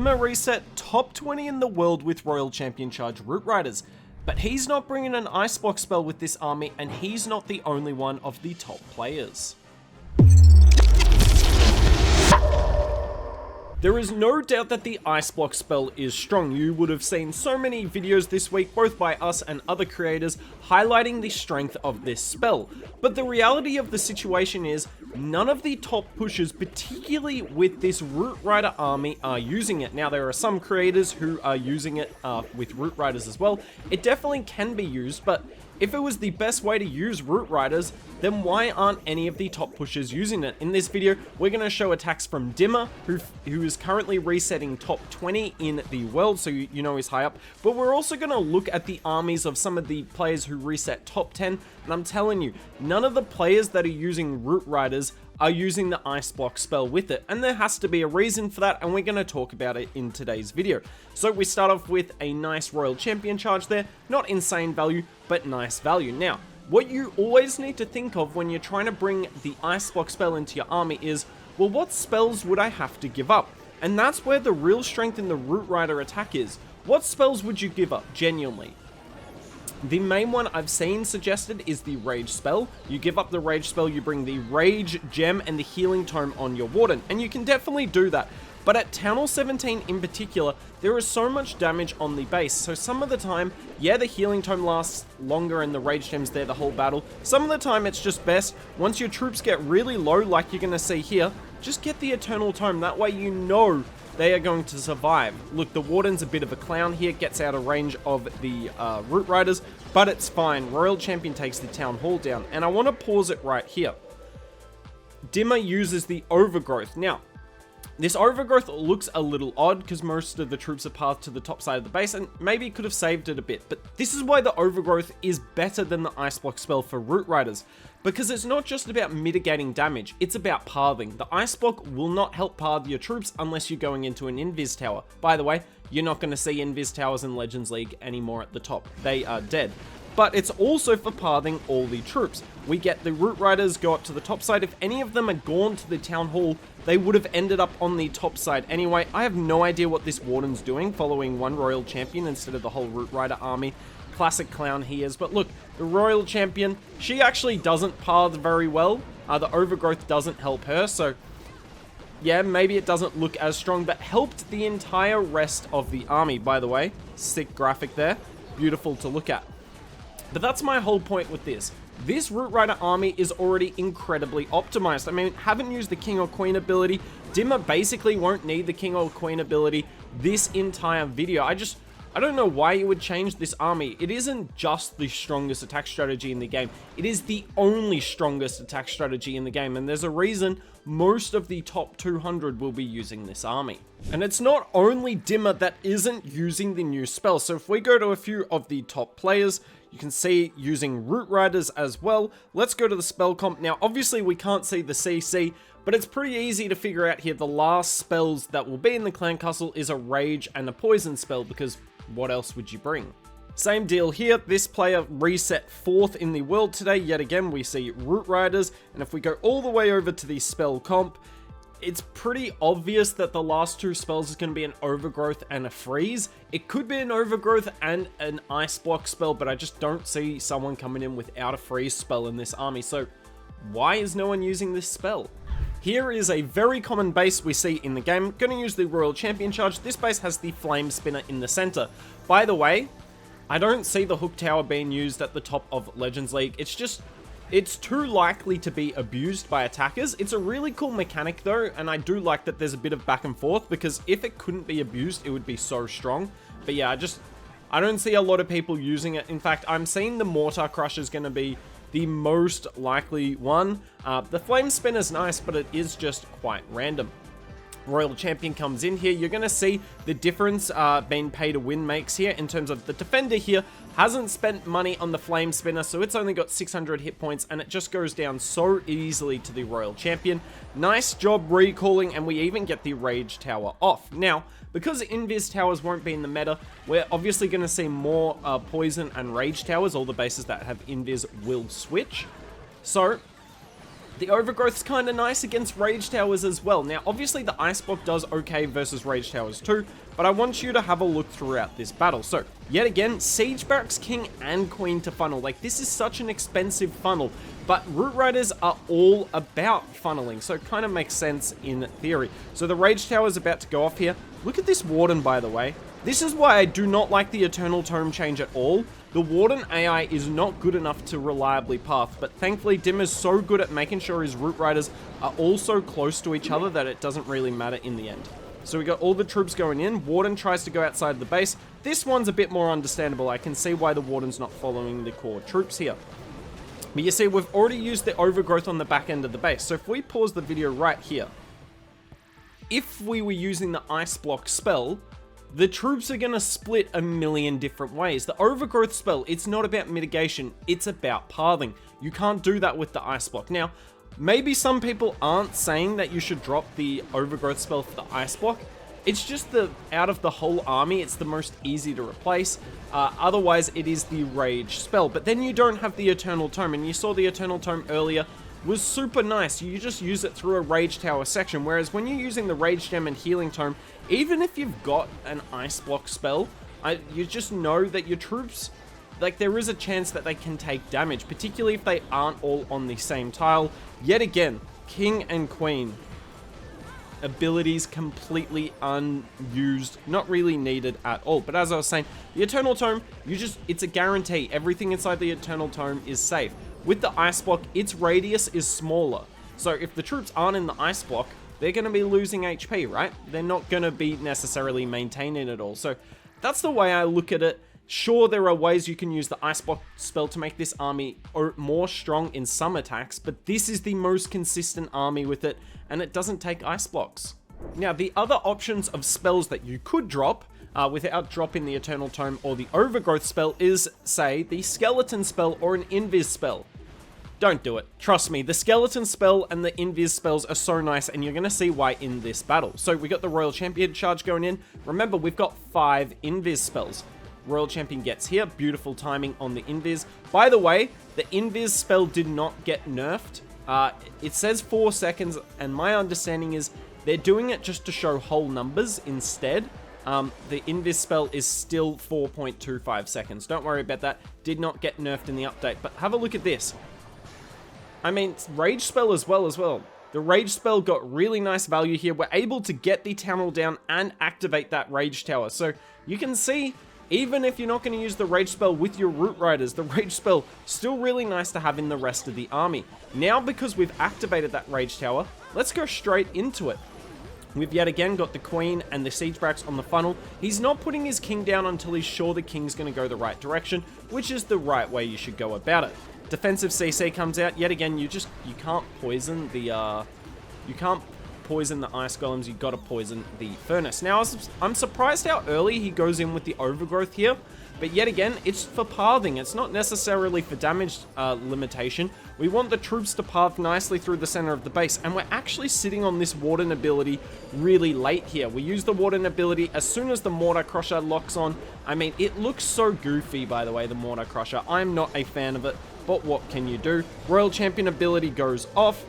Dimmer reset top 20 in the world with Royal Champion Charge Root Riders, but he's not bringing an Icebox spell with this army, and he's not the only one of the top players. There is no doubt that the Ice Block spell is strong. You would have seen so many videos this week, both by us and other creators, highlighting the strength of this spell. But the reality of the situation is, none of the top pushers, particularly with this Root Rider army, are using it. Now, there are some creators who are using it with Root Riders as well. It definitely can be used, but if it was the best way to use Root Riders, then why aren't any of the top pushers using it? In this video, we're going to show attacks from Dimmer, who is currently resetting top 20 in the world, so you know he's high up. But we're also going to look at the armies of some of the players who reset top 10, and I'm telling you, none of the players that are using Root Riders are using the Ice Block spell with it, and there has to be a reason for that, and we're going to talk about it in today's video. So we start off with a nice Royal Champion charge there, not insane value, but nice value. Now, what you always need to think of when you're trying to bring the Ice Block spell into your army is, well, what spells would I have to give up? And that's where the real strength in the Root Rider attack is. What spells would you give up, genuinely? The main one I've seen suggested is the Rage spell. You give up the Rage spell, you bring the Rage Gem and the Healing Tome on your Warden, and you can definitely do that. But at TH17 in particular, there is so much damage on the base, so some of the time, yeah, the Healing Tome lasts longer and the Rage Gem's there the whole battle. Some of the time it's just best, once your troops get really low, like you're going to see here, just get the Eternal Tome, that way you know they are going to survive. Look, the Warden's a bit of a clown here, gets out of range of the Root Riders, but it's fine. Royal Champion takes the Town Hall down, and I want to pause it right here. Dimmer uses the Overgrowth. Now, this Overgrowth looks a little odd because most of the troops are pathed to the top side of the base, and maybe could have saved it a bit, but this is why the Overgrowth is better than the Ice Block spell for Root Riders, because it's not just about mitigating damage, it's about pathing. The Ice Block will not help path your troops unless you're going into an Invis Tower. By the way, you're not going to see Invis Towers in Legends League anymore at the top. They are dead. But it's also for pathing all the troops. We get the Root Riders go up to the top side. If any of them had gone to the Town Hall, they would have ended up on the top side anyway. I have no idea what this Warden's doing, following one Royal Champion instead of the whole Root Rider army. Classic clown he is. But look, the Royal Champion, she actually doesn't path very well. The Overgrowth doesn't help her, so yeah, maybe it doesn't look as strong, but helped the entire rest of the army. By the way, sick graphic there. Beautiful to look at. But that's my whole point with this. This Root Rider army is already incredibly optimized. I mean, haven't used the King or Queen ability. Dimmer basically won't need the King or Queen ability this entire video. I don't know why you would change this army. It isn't just the strongest attack strategy in the game. It is the only strongest attack strategy in the game, and there's a reason most of the top 200 will be using this army. And it's not only Dimmer that isn't using the new spell. So if we go to a few of the top players, you can see using Root Riders as well. Let's go to the spell comp. Now, obviously we can't see the CC, but it's pretty easy to figure out here. The last spells that will be in the Clan Castle is a Rage and a Poison spell, because what else would you bring? Same deal here. This player reset 4th in the world today. Yet again, we see Root Riders. And if we go all the way over to the spell comp, it's pretty obvious that the last two spells is going to be an Overgrowth and a Freeze. It could be an Overgrowth and an Ice Block spell, but I just don't see someone coming in without a Freeze spell in this army. So why is no one using this spell? Here is a very common base we see in the game. Going to use the Royal Champion charge. This base has the Flame Spinner in the center. By the way, I don't see the Hook Tower being used at the top of Legends League. It's too likely to be abused by attackers. It's a really cool mechanic though, and I do like that there's a bit of back and forth, because if it couldn't be abused, it would be so strong. But yeah, I don't see a lot of people using it. In fact, I'm seeing the Mortar Crush is going to be the most likely one. The Flame Spin is nice, but it is just quite random. Royal Champion comes in here. You're going to see the difference being pay to win makes here in terms of the defender here hasn't spent money on the Flame Spinner, so it's only got 600 hit points, and it just goes down so easily to the Royal Champion. Nice job recalling, and we even get the Rage Tower off. Now, because Invis Towers won't be in the meta, we're obviously going to see more Poison and Rage Towers. All the bases that have Invis will switch. So The overgrowth's kind of nice against rage towers as well. Now, obviously the ice block does okay versus rage towers too, but I want you to have a look throughout this battle. So, yet again, siege barracks, king, and queen to funnel. Like, this is such an expensive funnel, but root riders are all about funneling, so it kind of makes sense in theory. So the rage tower is about to go off here. Look at this warden, by the way. This is why I do not like the eternal tome change at all. The warden AI is not good enough to reliably path, but thankfully Dim is so good at making sure his root riders are all so close to each other that it doesn't really matter in the end. So we got all the troops going in. Warden tries to go outside the base. This one's a bit more understandable. I can see why the warden's not following the core troops here. But you see, we've already used the overgrowth on the back end of the base. So if we pause the video right here, if we were using the ice block spell, the troops are going to split a million different ways. The overgrowth spell, it's not about mitigation, it's about pathing. You can't do that with the ice block. Now, maybe some people aren't saying that you should drop the overgrowth spell for the ice block. It's just out of the whole army, it's the most easy to replace. Otherwise, it is the rage spell. But then you don't have the eternal tome, and you saw the eternal tome earlier was super nice. You just use it through a rage tower section, whereas when you're using the rage gem and healing tome, even if you've got an ice block spell, you just know that your troops, like, there is a chance that they can take damage, particularly if they aren't all on the same tile. Yet again, king and queen abilities completely unused, not really needed at all. But as I was saying, the eternal tome, it's a guarantee. Everything inside the eternal tome is safe. With the ice block, its radius is smaller. So if the troops aren't in the ice block, they're going to be losing HP, right? They're not going to be necessarily maintaining it all. So that's the way I look at it. Sure, there are ways you can use the ice block spell to make this army more strong in some attacks, but this is the most consistent army with it, and it doesn't take ice blocks. Now, the other options of spells that you could drop without dropping the Eternal Tome or the Overgrowth spell is, say, the Skeleton spell or an Invis spell. Don't do it. Trust me, the Skeleton spell and the Invis spells are so nice, and you're going to see why in this battle. So we got the Royal Champion charge going in. Remember, we've got 5 Invis spells. Royal Champion gets here. Beautiful timing on the Invis. By the way, the Invis spell did not get nerfed. It says 4 seconds, and my understanding is they're doing it just to show whole numbers instead. The Invis spell is still 4.25 seconds. Don't worry about that. Did not get nerfed in the update. But have a look at this. I mean, Rage spell as well. The Rage spell got really nice value here. We're able to get the Town Hall down and activate that Rage Tower. So you can see, even if you're not going to use the Rage spell with your Root Riders, the Rage spell still really nice to have in the rest of the army. Now, because we've activated that Rage Tower, let's go straight into it. We've yet again got the Queen and the Siege Barracks on the funnel. He's not putting his King down until he's sure the King's going to go the right direction, which is the right way you should go about it. Defensive CC comes out. Yet again, you can't poison the ice golems. You got to poison the furnace. Now, I'm surprised how early he goes in with the overgrowth here, but yet again, it's for pathing. It's not necessarily for damage limitation. We want the troops to path nicely through the center of the base, and we're actually sitting on this Warden ability really late here. We use the Warden ability as soon as the Mortar Crusher locks on. I mean, it looks so goofy, by the way, the Mortar Crusher. I'm not a fan of it, but what can you do? Royal Champion ability goes off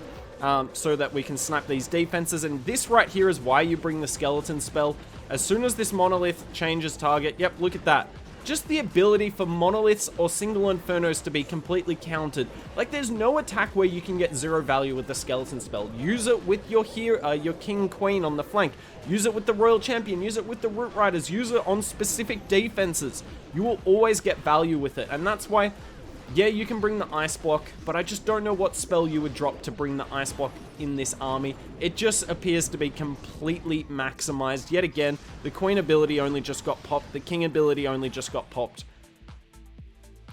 so that we can snipe these defenses, and this right here is why you bring the Skeleton spell. As soon as this Monolith changes target, yep, look at that. Just the ability for monoliths or single infernos to be completely countered. Like, there's no attack where you can get 0 value with the Skeleton spell. Use it with your King Queen on the flank. Use it with the Royal Champion. Use it with the Root Riders. Use it on specific defenses. You will always get value with it, and that's why, yeah, you can bring the Ice Block, but I just don't know what spell you would drop to bring the Ice Block in this army. It just appears to be completely maximized. Yet again, the Queen ability only just got popped. The King ability only just got popped.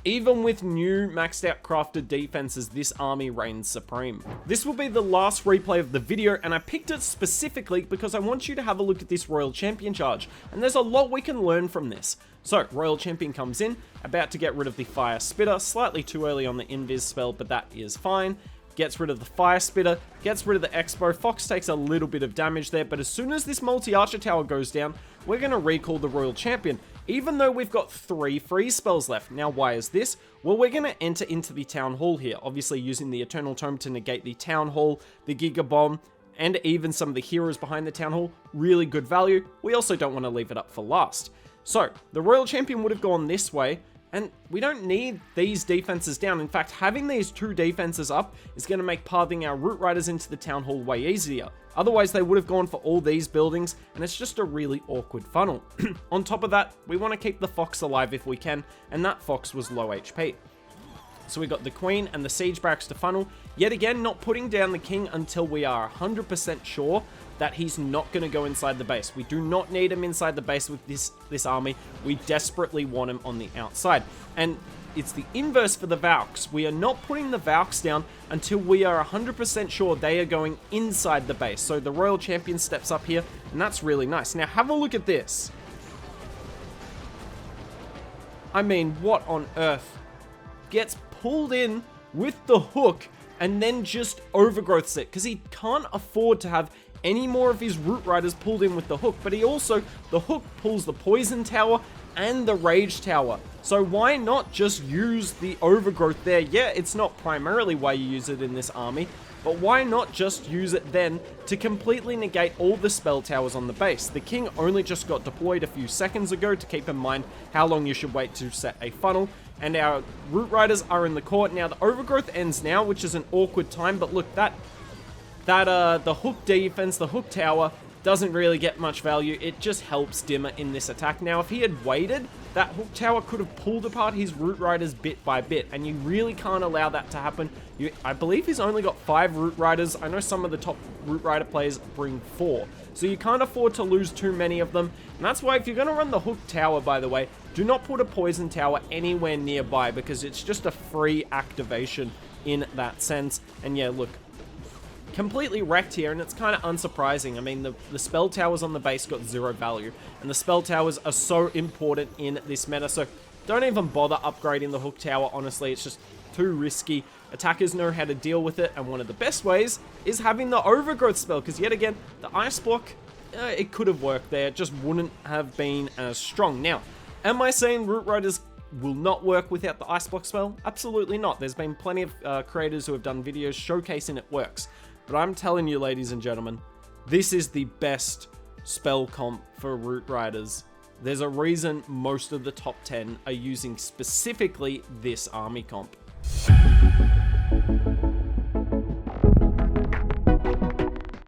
Even with new maxed out crafted defenses, this army reigns supreme. This will be the last replay of the video, and I picked it specifically because I want you to have a look at this Royal Champion charge, and there's a lot we can learn from this. So, Royal Champion comes in, about to get rid of the Fire Spitter, slightly too early on the Invis spell, but that is fine. gets rid of the Fire Spitter, gets rid of the Expo. Fox takes a little bit of damage there, but as soon as this multi-archer tower goes down, we're going to recall the Royal Champion, even though we've got 3 freeze spells left. Now, why is this? Well, we're going to enter into the Town Hall here, obviously using the Eternal Tome to negate the Town Hall, the Giga Bomb, and even some of the heroes behind the Town Hall. Really good value. We also don't want to leave it up for last. So, the Royal Champion would have gone this way, and we don't need these defenses down. In fact, having these 2 defenses up is going to make pathing our Root Riders into the Town Hall way easier. Otherwise, they would have gone for all these buildings, and it's just a really awkward funnel. On top of that, we want to keep the Fox alive if we can, and that Fox was low HP. So we got the Queen and the Siege Barracks to funnel. Yet again, not putting down the King until we are 100% sure that he's not going to go inside the base. We do not need him inside the base with this army. We desperately want him on the outside. And it's the inverse for the Valks. We are not putting the Valks down until we are 100% sure they are going inside the base. So the Royal Champion steps up here, and that's really nice. Now have a look at this. I mean, what on earth? Gets pulled in with the hook and then just overgrowths it, because he can't afford to have any more of his Root Riders pulled in with the hook, but he also, the hook pulls the Poison Tower and the Rage Tower. So why not just use the overgrowth there? Yeah, it's not primarily why you use it in this army, but why not just use it then to completely negate all the spell towers on the base? The King only just got deployed a few seconds ago, to keep in mind how long you should wait to set a funnel. And our Root Riders are in the court. Now the overgrowth ends now, which is an awkward time, but look, the hook defense, the hook tower, doesn't really get much value. It just helps Dimmer in this attack. Now, if he had waited, that hook tower could have pulled apart his Root Riders bit by bit, and you really can't allow that to happen. I believe he's only got 5 Root Riders. I know some of the top Root Rider players bring 4. So you can't afford to lose too many of them. And that's why if you're going to run the hook tower, by the way, do not put a poison tower anywhere nearby, because it's just a free activation in that sense. And yeah, look, completely wrecked here, and it's kind of unsurprising. I mean, the spell towers on the base got 0 value, and the spell towers are so important in this meta, so don't even bother upgrading the hook tower. Honestly, it's just too risky. Attackers know how to deal with it, and one of the best ways is having the overgrowth spell, because yet again, the ice block, it could have worked there, it just wouldn't have been as strong. Now, am I saying Root Riders will not work without the ice block spell? Absolutely not. There's been plenty of creators who have done videos showcasing it works. But I'm telling you, ladies and gentlemen, this is the best spell comp for Root Riders. There's a reason most of the top 10 are using specifically this army comp.